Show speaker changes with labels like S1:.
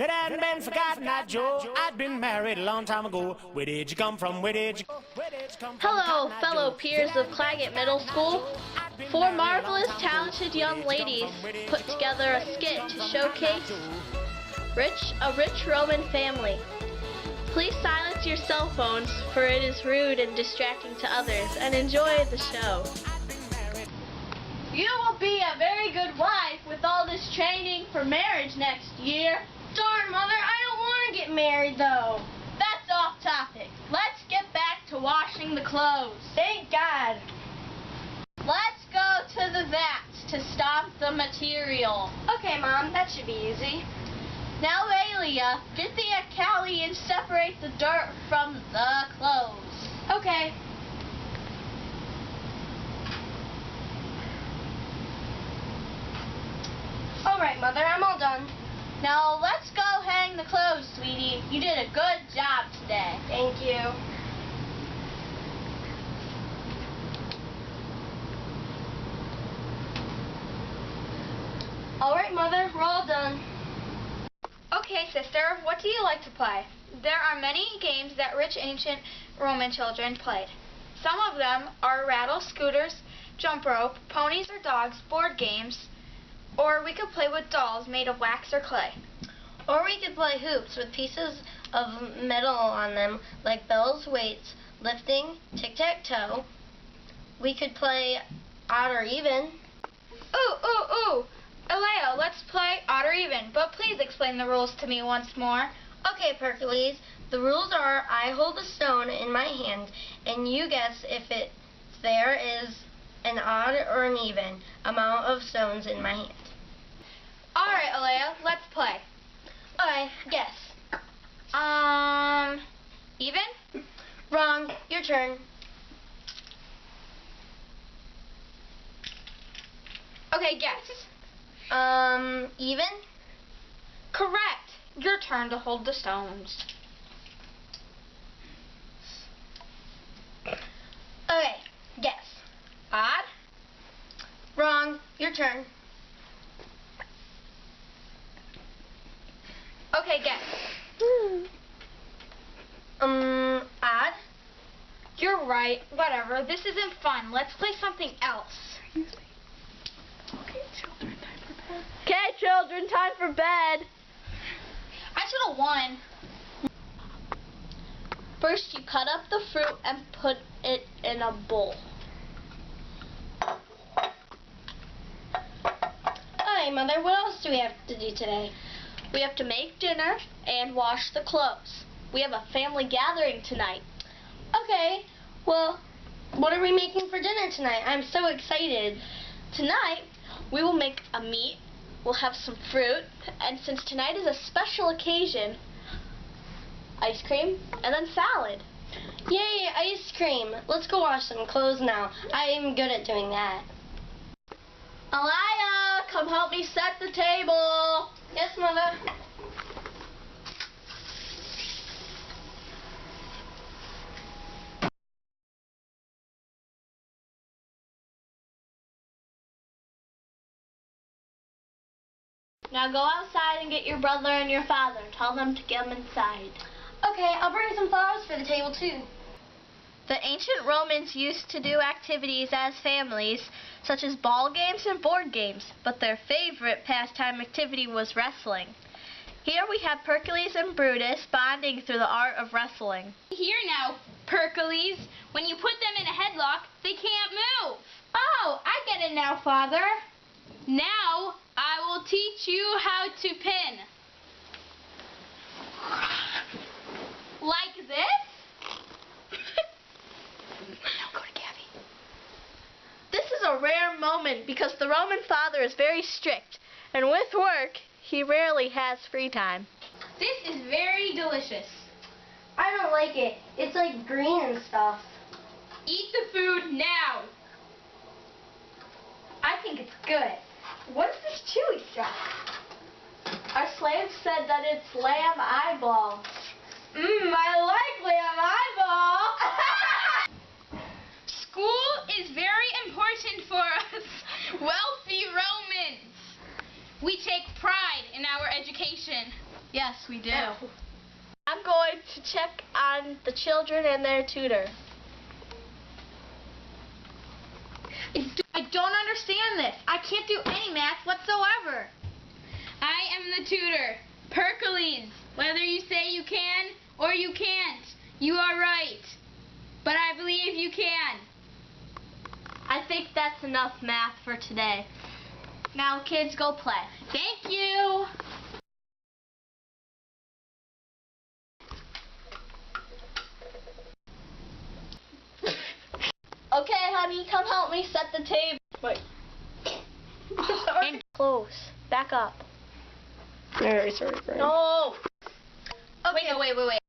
S1: If it hadn't been for Cotton Eye Joe, I'd been married a long time ago. Where did you come from? Where did you go?
S2: Hello, fellow peers of Claggett Middle School. Four marvelous, talented young ladies put together a skit to showcase a rich Roman family. Please silence your cell phones, for it is rude and distracting to others, and enjoy the show. You will be a very good wife with all this training for marriage next year.
S3: Darn, Mother, I don't want to get married, though.
S2: That's off topic. Let's get back to washing the clothes.
S3: Thank God.
S2: Let's go to the vats to stomp the material.
S3: Okay, Mom, that should be easy.
S2: Now, Alia, get the Acali and separate the dirt from the clothes.
S3: Okay. All right, Mother, I'm all done.
S2: Now, let's go hang the clothes, sweetie. You did a good job today.
S3: Thank you. All right, Mother, we're all done.
S4: Okay, sister, what do you like to play? There are many games that rich ancient Roman children played. Some of them are rattle, scooters, jump rope, ponies or dogs, board games, or we could play with dolls made of wax or clay.
S3: Or we could play hoops with pieces of metal on them, like bells, weights, lifting, tic-tac-toe. We could play odd or even.
S4: Ooh! Alea, let's play odd or even, but please explain the rules to me once more.
S3: Okay, Pericles, the rules are I hold a stone in my hand, and you guess if there is an odd or an even amount of stones in my hand.
S4: All right, Alea, let's play.
S3: Okay, guess.
S4: Even?
S3: Wrong. Your turn.
S4: Okay, guess.
S3: Even?
S4: Correct. Your turn to hold the stones.
S3: Okay, guess.
S4: Odd?
S3: Wrong. Your turn.
S4: Okay, guess.
S3: Odd?
S4: You're right. Whatever. This isn't fun. Let's play something else.
S2: Okay, children, time for bed.
S4: I should have won.
S2: First, you cut up the fruit and put it in a bowl.
S3: Alright, Mother, what else do we have to do today?
S2: We have to make dinner and wash the clothes. We have a family gathering tonight.
S3: Okay, well, what are we making for dinner tonight? I'm so excited.
S2: Tonight, we will make a meat, we'll have some fruit, and since tonight is a special occasion, ice cream, and then salad.
S3: Yay, ice cream. Let's go wash some clothes now. I'm good at doing that.
S2: Alaya, come help me set the table.
S3: Yes, Mother.
S2: Now go outside and get your brother and your father. Tell them to get inside.
S3: Okay, I'll bring some flowers for the table, too.
S2: The ancient Romans used to do activities as families, such as ball games and board games, but their favorite pastime activity was wrestling. Here we have Pericles and Brutus bonding through the art of wrestling.
S4: Here now, Pericles. When you put them in a headlock, they can't move. Oh, I get it now, Father. Now, I will teach you how to pin. Like this?
S2: Don't go to Gabby. This is a rare moment because the Roman father is very strict, and with work, he rarely has free time.
S4: This is very delicious.
S3: I don't like it. It's like green and stuff.
S4: Eat the food now.
S3: I think it's good. What is this chewy stuff?
S2: Our slave said that it's lamb eyeball.
S3: I like lamb eyeball.
S4: School is very important for us wealthy Romans. We take pride in our education.
S2: Yes, we do. I'm going to check on the children and their tutor.
S4: I don't understand this. I can't do any math whatsoever.
S5: I am the tutor. Pericles. Whether you say you can or you can't, you are right. But I believe you can.
S2: I think that's enough math for today. Now, kids, go play.
S5: Thank you.
S2: Okay, honey, come help me set the table. Wait. And close. Back up.
S3: Very sorry, Brian.
S2: No.
S4: Okay, wait.